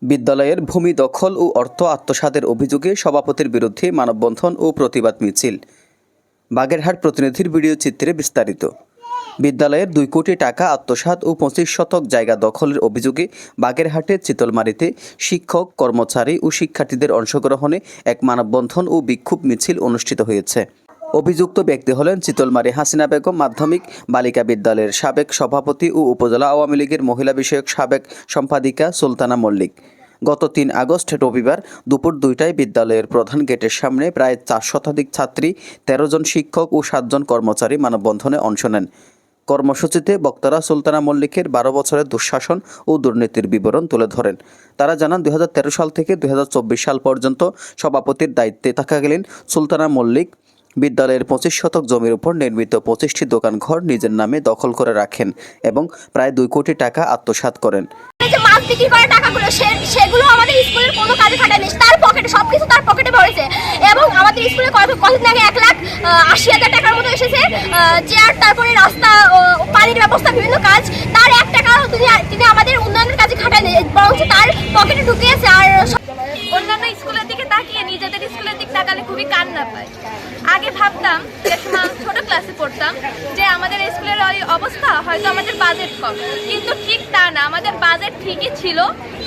বিদ্যালয়ের ভূমি দখল ও অর্থ আত্মসাতের অভিযোগে সভাপতির বিরুদ্ধে মানববন্ধন ও প্রতিবাদ মিছিল। বাগেরহাট প্রতিনিধির ভিডিও চিত্রে বিস্তারিত। বিদ্যালয়ের 2 কোটি টাকা আত্মসাৎ ও 25 শতক জায়গা দখলের অভিযোগে বাগেরহাটের চিতলমারীতে শিক্ষক, কর্মচারী ও শিক্ষার্থীদের অংশগ্রহণে এক মানববন্ধন ও বিক্ষোভ মিছিল অনুষ্ঠিত হয়েছে। অভিযুক্ত ব্যক্তি হলেন চিতলমারী হাসিনা বেগম মাধ্যমিক বালিকা বিদ্যালয়ের সাবেক সভাপতি ও উপজেলা আওয়ামী লীগের মহিলা বিষয়ক সাবেক সম্পাদিকা সুলতানা মল্লিক। গত 3 আগস্ট রবিবার দুপুর 2টায় বিদ্যালয়ের প্রধান গেটের সামনে প্রায় 4 শতাধিক ছাত্রী, 13 জন শিক্ষক ও 7 জন কর্মচারী মানববন্ধনে অংশ নেন। কর্মসূচিতে বক্তারা সুলতানা মল্লিকের 12 বছরের দুঃশাসন ও দুর্নীতির বিবরণ তুলে ধরেন। তারা জানান 2013 সাল থেকে 2024 সাল পর্যন্ত সভাপতির দায়িত্বে থাকাকালীন সুলতানা মল্লিক বিদ্যালয়ের 25 শতক জমির উপর নির্মিত 25টি দোকানঘর নিজের নামে দখল করে রাখেন এবং প্রায় 2 কোটি টাকা আত্মসাৎ করেন। মাছ বিক্রি করা টাকাগুলো সেগুলো আমাদের স্কুলের কোনো কাজে খাটায়নি, তার পকেটে সবকিছু তার পকেটে ভরেছে। এবং আমাদের স্কুলে কতদিন আগে 1,80,000 টাকার মতো এসেছে চেয়ার, তারপরে রাস্তা, পানির ব্যবস্থা, বিভিন্ন কাজ। তার 1 টাকাও তিনি আমাদের উন্নয়নের কাজে খাটায়নি, বরং তার পকেটে ঢুকিয়েছে। আর অন্যান্য স্কুলের দিকে তাকিয়ে নিজেদের স্কুলের দিকে তাকালে খুবই কান্না পায়। আগে ভাবতাম, যে সময় ছোট ক্লাসে পড়তাম, যে আমাদের স্কুলের ওই অবস্থা হয়তো আমাদের বাজেট কম, কিন্তু ঠিক তা না। আমাদের বাজেট ঠিকই ছিল,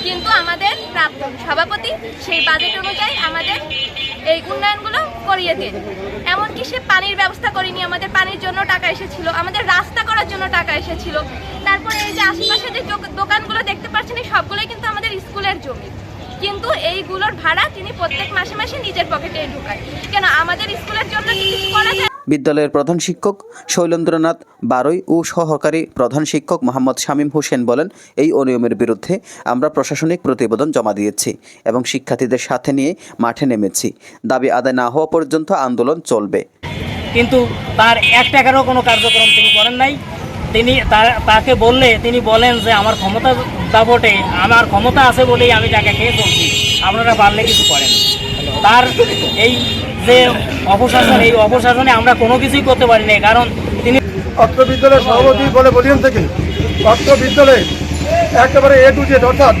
কিন্তু আমাদের প্রাক্তন সভাপতি সেই বাজেট অনুযায়ী আমাদের এই উন্নয়নগুলো করিয়ে দেন। এমনকি সে পানির ব্যবস্থা করেনি, আমাদের পানির জন্য টাকা এসেছিল, আমাদের রাস্তা করার জন্য টাকা এসেছিল। তারপরে এই যে আশেপাশে যে দোকানগুলো দেখতে পাচ্ছেন, এই সবগুলোই কিন্তু আমাদের স্কুলের জমি, কিন্তু এইগুলোর ভাড়া তিনি প্রত্যেক মাসে মাসে নিজের পকেটে ঢুকায়। কেন আমাদের স্কুলের জন্য কিছু করা যায়? বিদ্যালয়ের প্রধান শিক্ষক শৈলেন্দ্রনাথ বারৈ ও সহকারী প্রধান শিক্ষক মোহাম্মদ শামীম হোসেন বলেন, এই অনিয়মের বিরুদ্ধে আমরা প্রশাসনিক প্রতিবেদন জমা দিয়েছি এবং শিক্ষার্থীদের সাথে নিয়ে মাঠে নেমেছি। দাবি আদায় না হওয়া পর্যন্ত আন্দোলন চলবে। কিন্তু তার 1 টাকারও কোনো কার্যক্রম তিনি করেন নাই। তিনি তাকে বললে তিনি বলেন যে আমার ক্ষমতা দাবটে, আমার ক্ষমতা আছে বলেই আমি টাকা খেয়ে চলছি, আপনারা পারলে কিছু করেন। তার এই যে অপশাসন, এই অপশাসনে আমরা কোনো কিছুই করতে পারি না, কারণ তিনি অত্র বিদ্যালয়ের সভাপতি বলে বলিয়ান থেকে অত্র বিদ্যালয়ে একেবারে A to Z, অর্থাৎ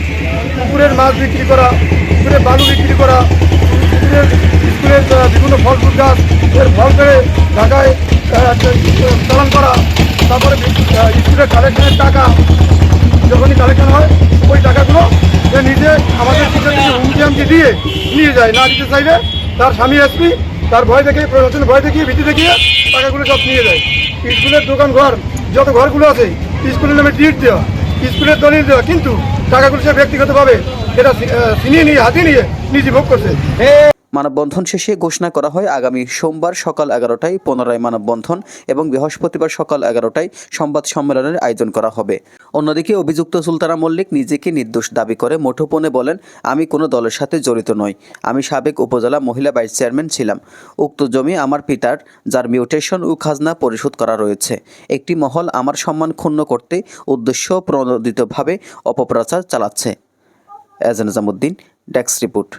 পুকুরের মাছ বিক্রি করা, পুকুরের বালু বিক্রি করা, স্কুলের বিভিন্ন ফল ফুল গাছ এর ফল পেড়ে ঢাকায় চালান করা, তারপরে স্কুলের কালেকশনের টাকা যখনই কালেকশন হয় ওই টাকাগুলো সে নিজে আমাদের টিচারদেরকে হুমকি দিয়ে নিয়ে যায়। না দিতে চাইলে তার স্বামী এসপি তার ভয় দেখিয়ে, প্রশাসনের ভয় দেখিয়ে, ভীতি দেখিয়ে টাকাগুলো সব নিয়ে যায়। স্কুলের দোকান ঘর যত ঘরগুলো আছে স্কুলের নামে ডিট দেওয়া, স্কুলের দলিল দেওয়া, কিন্তু টাকাগুলো সে ব্যক্তিগতভাবে এটা ছিনিয়ে নিয়ে হাতিয়ে নিয়ে নিজে ভোগ করছে। মানববন্ধন শেষে ঘোষণা করা হয় আগামী সোমবার সকাল 11টায় পুনরায় মানববন্ধন এবং বৃহস্পতিবার সকাল 11টায় সংবাদ সম্মেলনের আয়োজন করা হবে। অন্যদিকে অভিযুক্ত সুলতানা মল্লিক নিজেকে নির্দোষ দাবি করে মুঠোফোনে বলেন, আমি কোনো দলের সাথে জড়িত নই, আমি সাবেক উপজেলা মহিলা ভাইস চেয়ারম্যান ছিলাম। উক্ত জমি আমার পিতার, যার মিউটেশন ও খাজনা পরিশোধ করা রয়েছে। একটি মহল আমার সম্মান ক্ষুণ্ণ করতে উদ্দেশ্য প্রণোদিতভাবে অপপ্রচার চালাচ্ছে। এজান নিজামুদ্দিন, ডেস্ক রিপোর্ট।